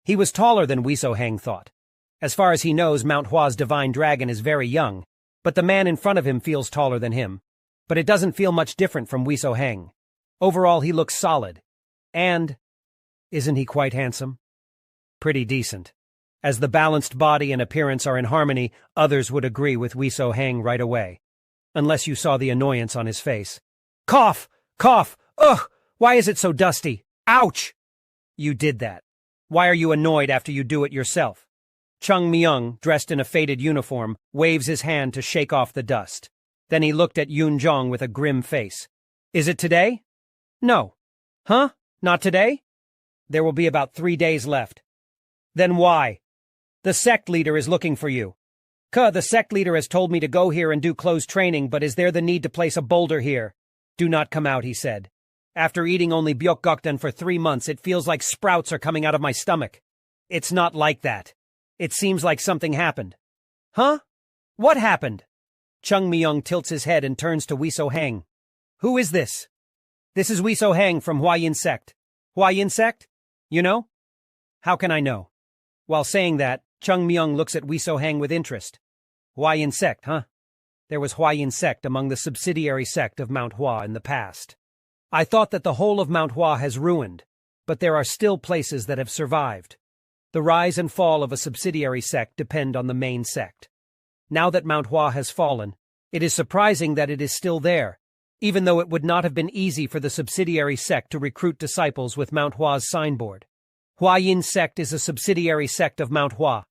He was taller than Wiso Heng thought. As far as he knows, manhwa's divine dragon is very young, but the man in front of him feels taller than him. But it doesn't feel much different from Wiso Heng. Overall, he looks solid. And, isn't he quite handsome? Pretty decent. As the balanced body and appearance are in harmony, others would agree with Wiso Heng right away. Unless you saw the annoyance on his face. Cough! Cough! Ugh! Why is it so dusty? Ouch! You did that. Why are you annoyed after you do it yourself? Chung Myung, dressed in a faded uniform, waves his hand to shake off the dust. Then he looked at Yoon Jong with a grim face. Is it today? No. Huh? Not today? There will be about 3 days left. Then why? The sect leader is looking for you. The sect leader has told me to go here and do closed training, but is there the need to place a boulder here? Do not come out, he said. After eating only byokgokdan for 3 months, it feels like sprouts are coming out of my stomach. It's not like that. It seems like something happened. Huh? What happened? Chung Myung tilts his head and turns to Wiso Heng. Who is this? This is Wiso Heng from Huayin sect. Huayin sect? You know? How can I know? While saying that, Chung Myung looks at Wiso Heng with interest. Huayin sect, huh? There was Huayin sect among the subsidiary sect of manhwa in the past. I thought that the whole of manhwa has ruined, but there are still places that have survived. The rise and fall of a subsidiary sect depend on the main sect. Now that manhwa has fallen, it is surprising that it is still there, even though it would not have been easy for the subsidiary sect to recruit disciples with manhwa's signboard. Huayin sect is a subsidiary sect of manhwa.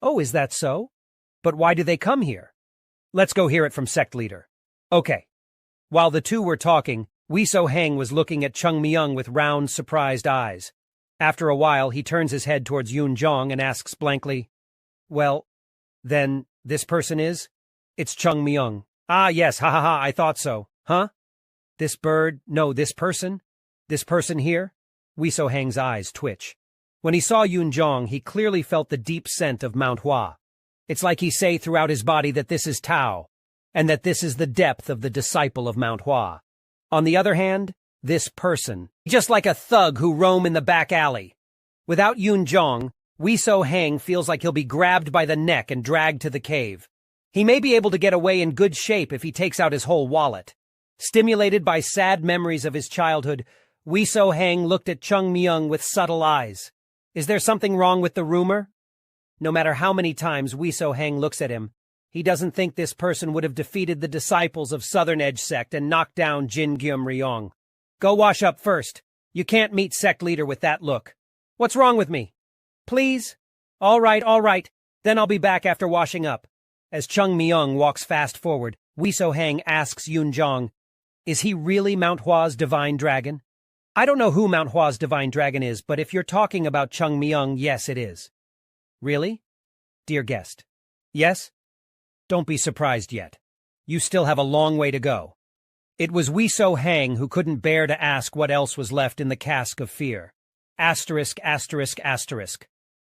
Oh, is that so? But why do they come here? Let's go hear it from sect leader. Okay. While the two were talking, Wiso Heng was looking at Chung Myung with round, surprised eyes. After a while, he turns his head towards Yoon Jong and asks blankly, Well, then, this person is? It's Chung Myung. Ah, yes, ha ha ha, I thought so. Huh? This bird, no, this person? This person here? Wiso Heng's eyes twitch. When he saw Yoon Jong, he clearly felt the deep scent of manhwa. It's like he say throughout his body that this is Tao, and that this is the depth of the disciple of manhwa. On the other hand, this person, just like a thug who roam in the back alley. Without Yoon Jong, Wiso Heng feels like he'll be grabbed by the neck and dragged to the cave. He may be able to get away in good shape if he takes out his whole wallet. Stimulated by sad memories of his childhood, Wiso Heng looked at Chung Myung with subtle eyes. Is there something wrong with the rumor? No matter how many times Wiso Heng looks at him, he doesn't think this person would have defeated the disciples of Southern Edge sect and knocked down Jin Gyum Ryong. Go wash up first. You can't meet sect leader with that look. What's wrong with me? Please? All right. Then I'll be back after washing up. As Chung Myung walks fast forward, Wiso Heng asks Yoon Jong, Is he really manhwa's divine dragon? I don't know who manhwa's divine dragon is, but if you're talking about Chung Myung, yes it is. Really? Dear guest. Yes? Don't be surprised yet. You still have a long way to go. It was Wiso Heng who couldn't bear to ask what else was left in the cask of fear. Asterisk.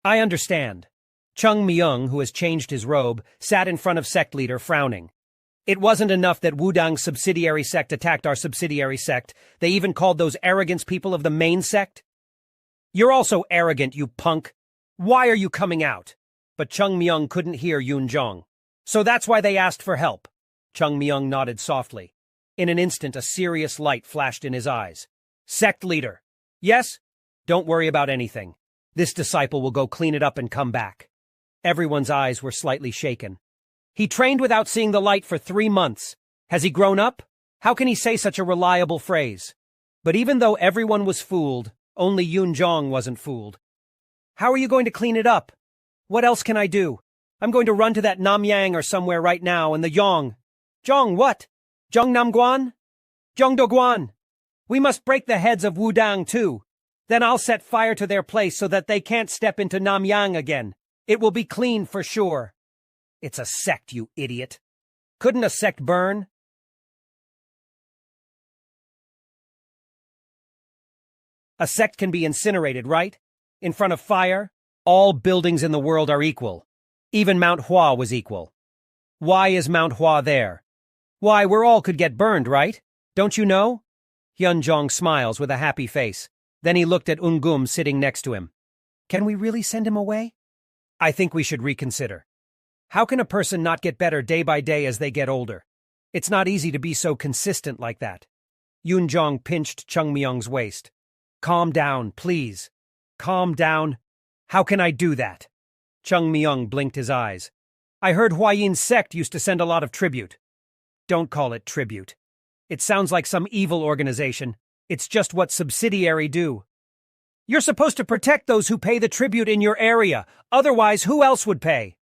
I understand. Chung Myung, who has changed his robe, sat in front of sect leader frowning. It wasn't enough that Wudang's subsidiary sect attacked our subsidiary sect. They even called those arrogance people of the main sect? You're also arrogant, you punk. Why are you coming out? But Chung Myung couldn't hear Yoon Jong. So that's why they asked for help. Chung Myung nodded softly. In an instant, a serious light flashed in his eyes. Sect leader. Yes? Don't worry about anything. This disciple will go clean it up and come back. Everyone's eyes were slightly shaken. He trained without seeing the light for 3 months. Has he grown up? How can he say such a reliable phrase? But even though everyone was fooled, only Yoon Jong wasn't fooled. How are you going to clean it up? What else can I do? I'm going to run to that Namyang or somewhere right now and the Yong. Jong what? Jong Namguan? Jong Doguan. We must break the heads of Wudang too. Then I'll set fire to their place so that they can't step into Namyang again. It will be clean for sure. It's a sect, you idiot. Couldn't a sect burn? A sect can be incinerated, right? In front of fire? All buildings in the world are equal. Even Mount Hua was equal. Why is Mount Hua there? Why, we're all could get burned, right? Don't you know? Hyun Jong smiles with a happy face. Then he looked at Ungum sitting next to him. Can we really send him away? I think we should reconsider. How can a person not get better day by day as they get older? It's not easy to be so consistent like that. Yunjong pinched Chung Myung's waist. Calm down, please. Calm down. How can I do that? Chung Myung blinked his eyes. I heard Huayin's sect used to send a lot of tribute. Don't call it tribute. It sounds like some evil organization. It's just what subsidiary do. You're supposed to protect those who pay the tribute in your area. Otherwise, who else would pay?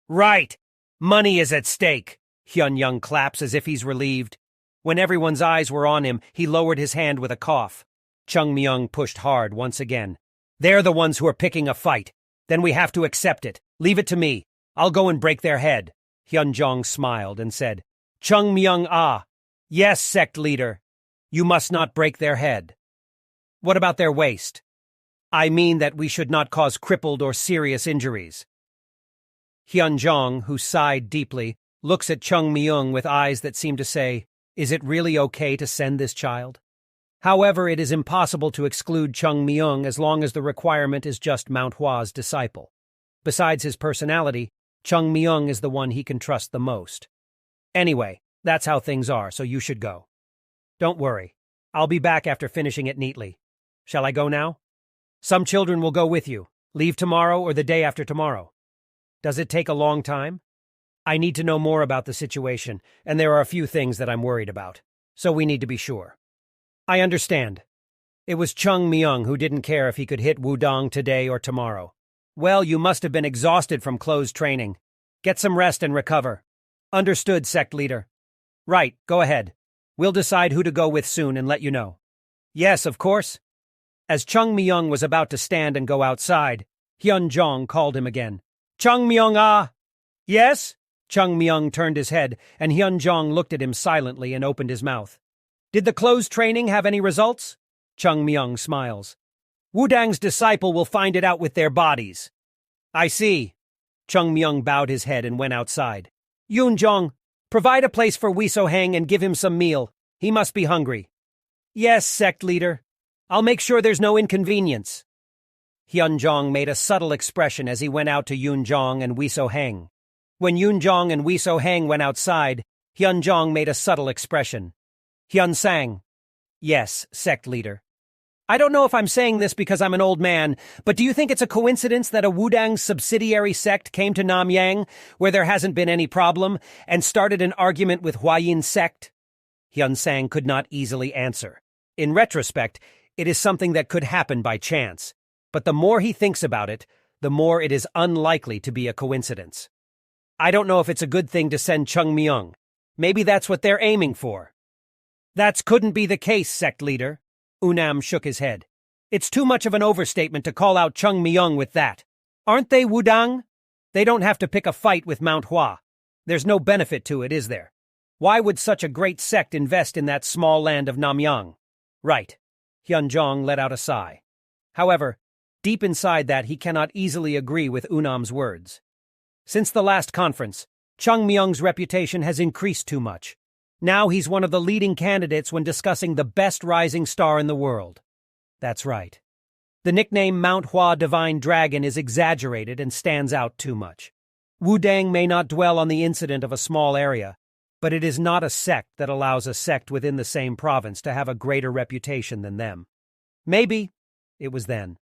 Right. Money is at stake. Hyun-young claps as if he's relieved. When everyone's eyes were on him, he lowered his hand with a cough. Chung Myung pushed hard once again. They're the ones who are picking a fight. Then we have to accept it. Leave it to me. I'll go and break their head. Hyun-jong smiled and said, Chung Myung ah. Yes, sect leader. You must not break their head. What about their waist? I mean that we should not cause crippled or serious injuries. Hyun-jong, who sighed deeply, looks at Chung Myung with eyes that seem to say, is it really okay to send this child? However, it is impossible to exclude Chung Myung as long as the requirement is just manhwa's disciple. Besides his personality, Chung Myung is the one he can trust the most. Anyway, that's how things are, so you should go. Don't worry. I'll be back after finishing it neatly. Shall I go now? Some children will go with you. Leave tomorrow or the day after tomorrow. Does it take a long time? I need to know more about the situation, and there are a few things that I'm worried about, so we need to be sure. I understand. It was Chung Myung who didn't care if he could hit Wudong today or tomorrow. Well, you must have been exhausted from closed training. Get some rest and recover. Understood, sect leader. Right, go ahead. We'll decide who to go with soon and let you know. Yes, of course. As Chung Myung was about to stand and go outside, Hyun-jong called him again. Chung Myung ah! Yes? Chung Myung turned his head, and Hyun-jong looked at him silently and opened his mouth. Did the closed training have any results? Chung Myung smiles. Wudang's disciple will find it out with their bodies. I see. Chung Myung bowed his head and went outside. Yun-jong, provide a place for Wiso-heng and give him some meal. He must be hungry. Yes, sect leader. I'll make sure there's no inconvenience. Hyun-jong made a subtle expression as he went out to Yun-jong and Wiso-heng. When Yun-jong and Wiso-heng went outside, Hyun-jong made a subtle expression. Hyun-sang. Yes, sect leader. I don't know if I'm saying this because I'm an old man, but do you think it's a coincidence that a Wudang subsidiary sect came to Namyang, where there hasn't been any problem, and started an argument with Huayin sect? Hyun-sang could not easily answer. In retrospect, it is something that could happen by chance, but the more he thinks about it, the more it is unlikely to be a coincidence. I don't know if it's a good thing to send Chung Myung. Maybe that's what they're aiming for. That couldn't be the case, sect leader. Unam shook his head. It's too much of an overstatement to call out Chung Myung with that. Aren't they Wudang? They don't have to pick a fight with manhwa. There's no benefit to it, is there? Why would such a great sect invest in that small land of Namyang? Right. Hyun-jong let out a sigh. However, deep inside that he cannot easily agree with Unam's words. Since the last conference, Chung Myung's reputation has increased too much. Now he's one of the leading candidates when discussing the best rising star in the world. That's right. The nickname manhwa Divine Dragon is exaggerated and stands out too much. Wudang may not dwell on the incident of a small area, but it is not a sect that allows a sect within the same province to have a greater reputation than them. Maybe it was then.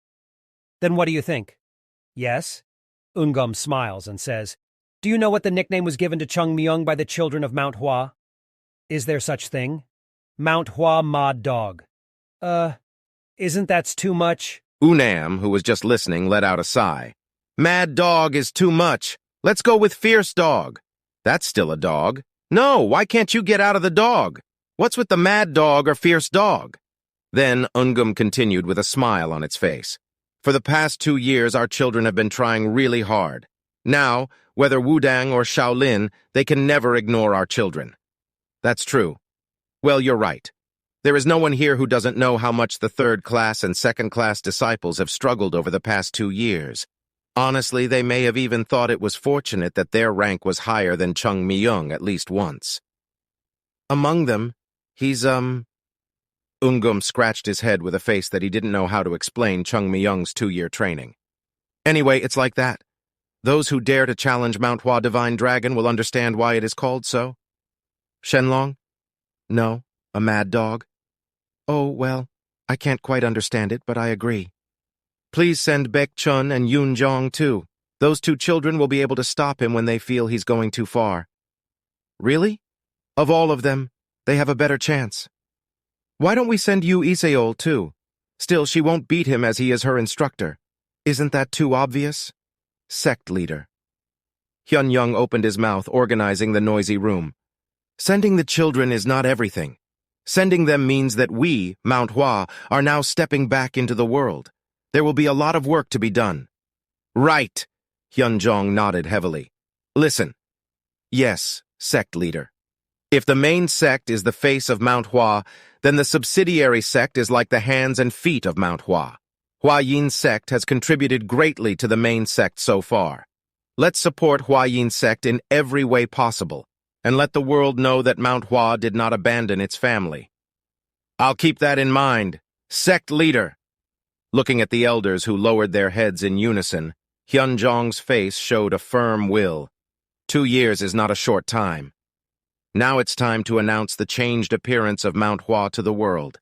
Then what do you think? Yes? Ungum smiles and says, Do you know what the nickname was given to Chung Myung by the children of manhwa? Is there such thing? Manhwa Mad Dog. Isn't that too much? Unam, who was just listening, let out a sigh. Mad Dog is too much. Let's go with Fierce Dog. That's still a dog. No, why can't you get out of the dog? What's with the Mad Dog or Fierce Dog? Then Ungum continued with a smile on its face. For the past 2 years, our children have been trying really hard. Now, whether Wudang or Shaolin, they can never ignore our children. That's true. Well, you're right. There is no one here who doesn't know how much the third-class and second-class disciples have struggled over the past 2 years. Honestly, they may have even thought it was fortunate that their rank was higher than Chung Myung at least once. Among them, he's, Ungum scratched his head with a face that he didn't know how to explain Chung Myung's 2-year training. Anyway, it's like that. Those who dare to challenge manhwa divine dragon will understand why it is called so. Shenlong? No, a mad dog. Oh, well, I can't quite understand it, but I agree. Please send Baek Chun and Yoon Jong too. Those two children will be able to stop him when they feel he's going too far. Really? Of all of them, they have a better chance. Why don't we send Yu Iseol too? Still, she won't beat him as he is her instructor. Isn't that too obvious? Sect leader. Hyun Young opened his mouth, organizing the noisy room. Sending the children is not everything. Sending them means that we, manhwa, are now stepping back into the world. There will be a lot of work to be done. Right, Hyun Jong nodded heavily. Listen. Yes, sect leader. If the main sect is the face of manhwa, then the subsidiary sect is like the hands and feet of manhwa. Huayin sect has contributed greatly to the main sect so far. Let's support Huayin sect in every way possible, and let the world know that manhwa did not abandon its family. I'll keep that in mind. Sect leader. Looking at the elders who lowered their heads in unison, Hyun Jong's face showed a firm will. 2 years is not a short time. Now it's time to announce the changed appearance of manhwa to the world.